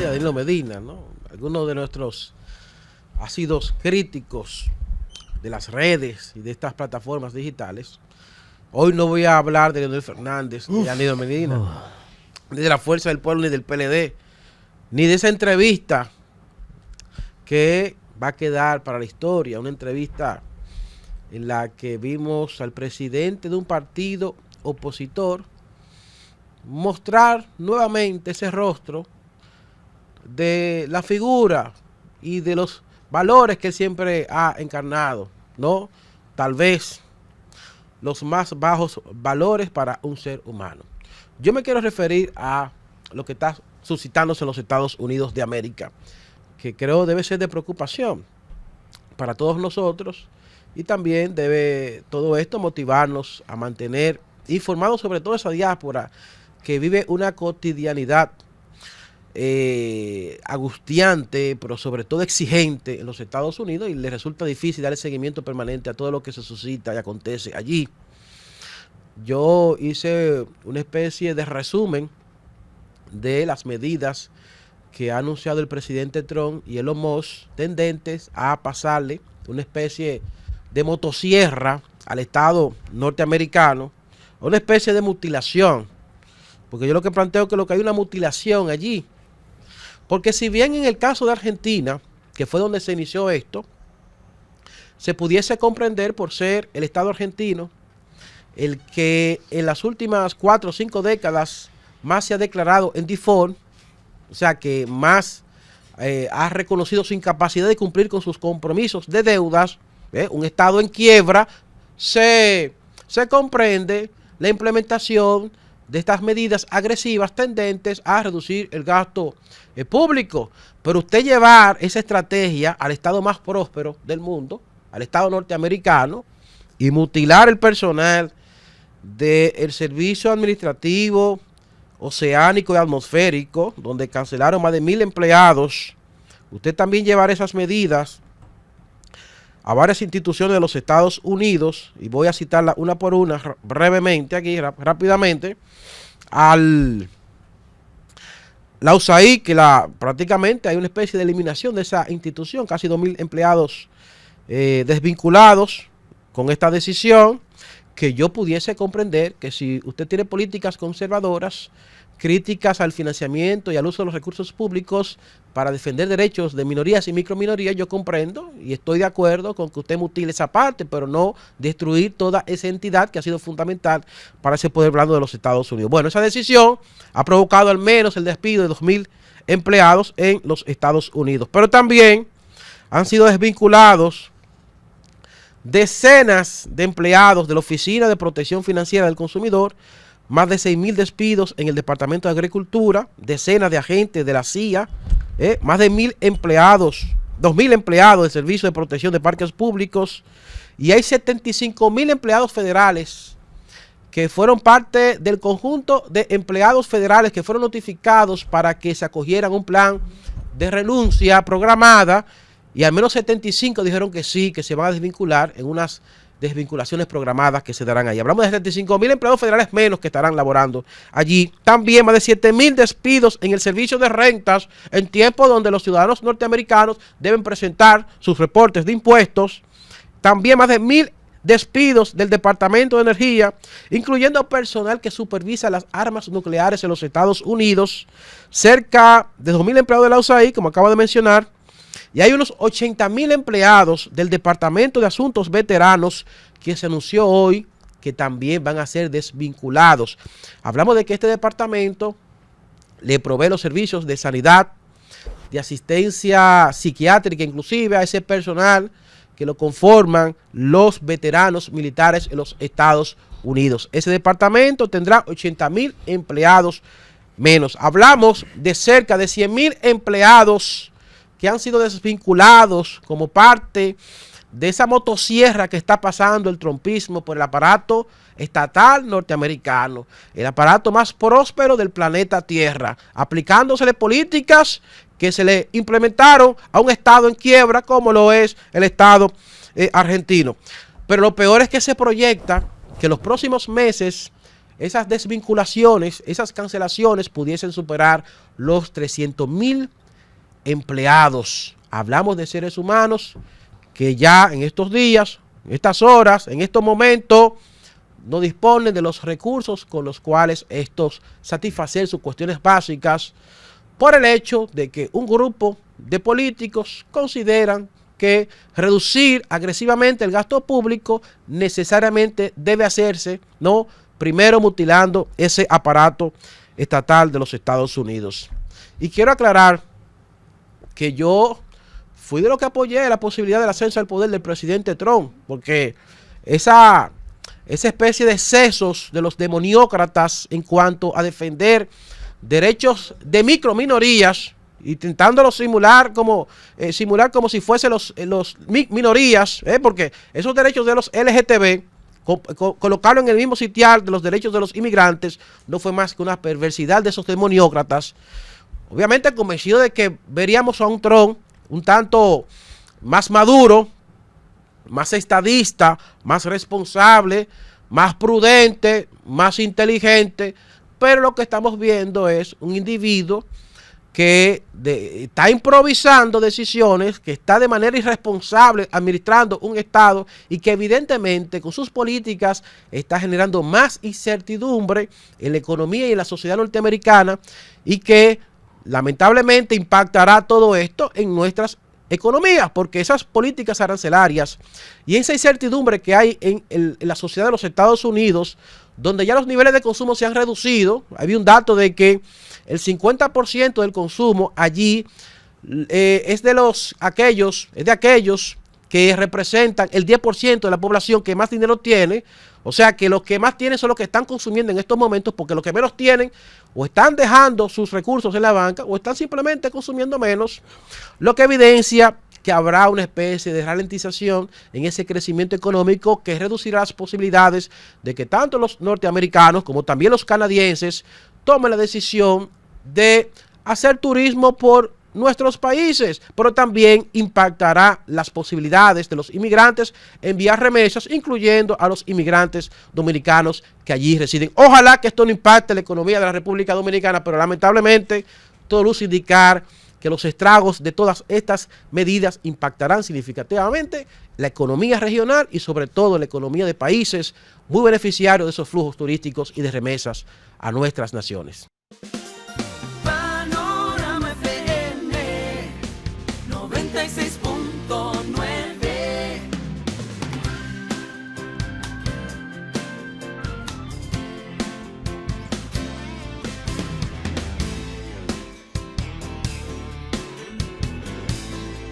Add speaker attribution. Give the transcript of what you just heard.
Speaker 1: presidencia de Danilo Medina, ¿no? Algunos de nuestros ácidos críticos de las redes y de estas plataformas digitales. Hoy no voy a hablar de Leonel Fernández, ni de Danilo Medina, ni de la Fuerza del Pueblo, ni del PLD, ni de esa entrevista que va a quedar para la historia, una entrevista en la que vimos al presidente de un partido opositor mostrar nuevamente ese rostro de la figura y de los valores que él siempre ha encarnado, ¿no? Tal vez los más bajos valores para un ser humano. Yo me quiero referir a lo que está suscitándose en los Estados Unidos de América, que creo debe ser de preocupación para todos nosotros, y también debe todo esto motivarnos a mantener informados sobre toda esa diáspora que vive una cotidianidad angustiante, pero sobre todo exigente en los Estados Unidos, y le resulta difícil dar el seguimiento permanente a todo lo que se suscita y acontece allí. Yo hice una especie de resumen de las medidas que ha anunciado el presidente Trump y Elon Musk, tendentes a pasarle una especie de motosierra al Estado norteamericano, una especie de mutilación, porque yo lo que planteo es que hay una mutilación allí, porque si bien en el caso de Argentina, que fue donde se inició esto, se pudiese comprender por ser el Estado argentino el que en las últimas 4 o 5 décadas más se ha declarado en default, o sea que más ha reconocido su incapacidad de cumplir con sus compromisos de deudas, un Estado en quiebra, se comprende la implementación de estas medidas agresivas tendentes a reducir el gasto público. Pero usted llevar esa estrategia al Estado más próspero del mundo, al Estado norteamericano, y mutilar el personal del servicio administrativo oceánico y atmosférico, donde cancelaron más de 1,000 empleados, usted también llevar esas medidas a varias instituciones de los Estados Unidos, y voy a citarla una por una brevemente aquí, rápidamente, la USAID, que prácticamente hay una especie de eliminación de esa institución, casi 2,000 empleados desvinculados con esta decisión, que yo pudiese comprender que si usted tiene políticas conservadoras, críticas al financiamiento y al uso de los recursos públicos para defender derechos de minorías y microminorías, yo comprendo y estoy de acuerdo con que usted mutile esa parte, pero no destruir toda esa entidad que ha sido fundamental para ese poder blando de los Estados Unidos. Bueno, esa decisión ha provocado al menos el despido de 2,000 empleados en los Estados Unidos, pero también han sido desvinculados decenas de empleados de la Oficina de Protección Financiera del Consumidor, más de 6,000 despidos en el Departamento de Agricultura, decenas de agentes de la CIA, más de 2,000 empleados del Servicio de Protección de Parques Públicos, y hay 75,000 empleados federales que fueron parte del conjunto de empleados federales que fueron notificados para que se acogieran a un plan de renuncia programada, y al menos 75 dijeron que sí, que se van a desvincular en unas desvinculaciones programadas que se darán ahí. Hablamos de 75,000 empleados federales menos que estarán laborando allí. También más de 7,000 despidos en el servicio de rentas en tiempo donde los ciudadanos norteamericanos deben presentar sus reportes de impuestos. También más de 1,000 despidos del Departamento de Energía, incluyendo personal que supervisa las armas nucleares en los Estados Unidos. Cerca de 2,000 empleados de la USAID, como acabo de mencionar. Y hay unos 80,000 empleados del Departamento de Asuntos Veteranos que se anunció hoy que también van a ser desvinculados. Hablamos de que este departamento le provee los servicios de sanidad, de asistencia psiquiátrica, inclusive a ese personal que lo conforman los veteranos militares en los Estados Unidos. Ese departamento tendrá 80,000 empleados menos. Hablamos de cerca de 100,000 empleados que han sido desvinculados como parte de esa motosierra que está pasando el trumpismo por el aparato estatal norteamericano, el aparato más próspero del planeta Tierra, aplicándosele políticas que se le implementaron a un Estado en quiebra como lo es el Estado argentino. Pero lo peor es que se proyecta que en los próximos meses esas desvinculaciones, esas cancelaciones pudiesen superar los 300,000 empleados. Hablamos de seres humanos que ya en estos días, en estas horas, en estos momentos, no disponen de los recursos con los cuales estos satisfacer sus cuestiones básicas por el hecho de que un grupo de políticos consideran que reducir agresivamente el gasto público necesariamente debe hacerse, ¿no?, primero mutilando ese aparato estatal de los Estados Unidos. Y quiero aclarar que yo fui de los que apoyé la posibilidad del ascenso al poder del presidente Trump, porque esa especie de excesos de los demoniócratas en cuanto a defender derechos de microminorías, intentándolo simular como si fuesen los minorías, porque esos derechos de los LGTB, colocarlo en el mismo sitial de los derechos de los inmigrantes, no fue más que una perversidad de esos demoniócratas. Obviamente convencido de que veríamos a un Trump un tanto más maduro, más estadista, más responsable, más prudente, más inteligente, pero lo que estamos viendo es un individuo que está improvisando decisiones, que está de manera irresponsable administrando un Estado y que evidentemente con sus políticas está generando más incertidumbre en la economía y en la sociedad norteamericana, y que lamentablemente impactará todo esto en nuestras economías, porque esas políticas arancelarias y esa incertidumbre que hay en la sociedad de los Estados Unidos, donde ya los niveles de consumo se han reducido. Había un dato de que el 50% del consumo allí es de aquellos que representan el 10% de la población que más dinero tiene. O sea que los que más tienen son los que están consumiendo en estos momentos, porque los que menos tienen o están dejando sus recursos en la banca o están simplemente consumiendo menos, lo que evidencia que habrá una especie de ralentización en ese crecimiento económico que reducirá las posibilidades de que tanto los norteamericanos como también los canadienses tomen la decisión de hacer turismo por nuestros países, pero también impactará las posibilidades de los inmigrantes enviar remesas, incluyendo a los inmigrantes dominicanos que allí residen. Ojalá que esto no impacte la economía de la República Dominicana, pero lamentablemente todo luce indicar que los estragos de todas estas medidas impactarán significativamente la economía regional y sobre todo la economía de países muy beneficiarios de esos flujos turísticos y de remesas a nuestras naciones.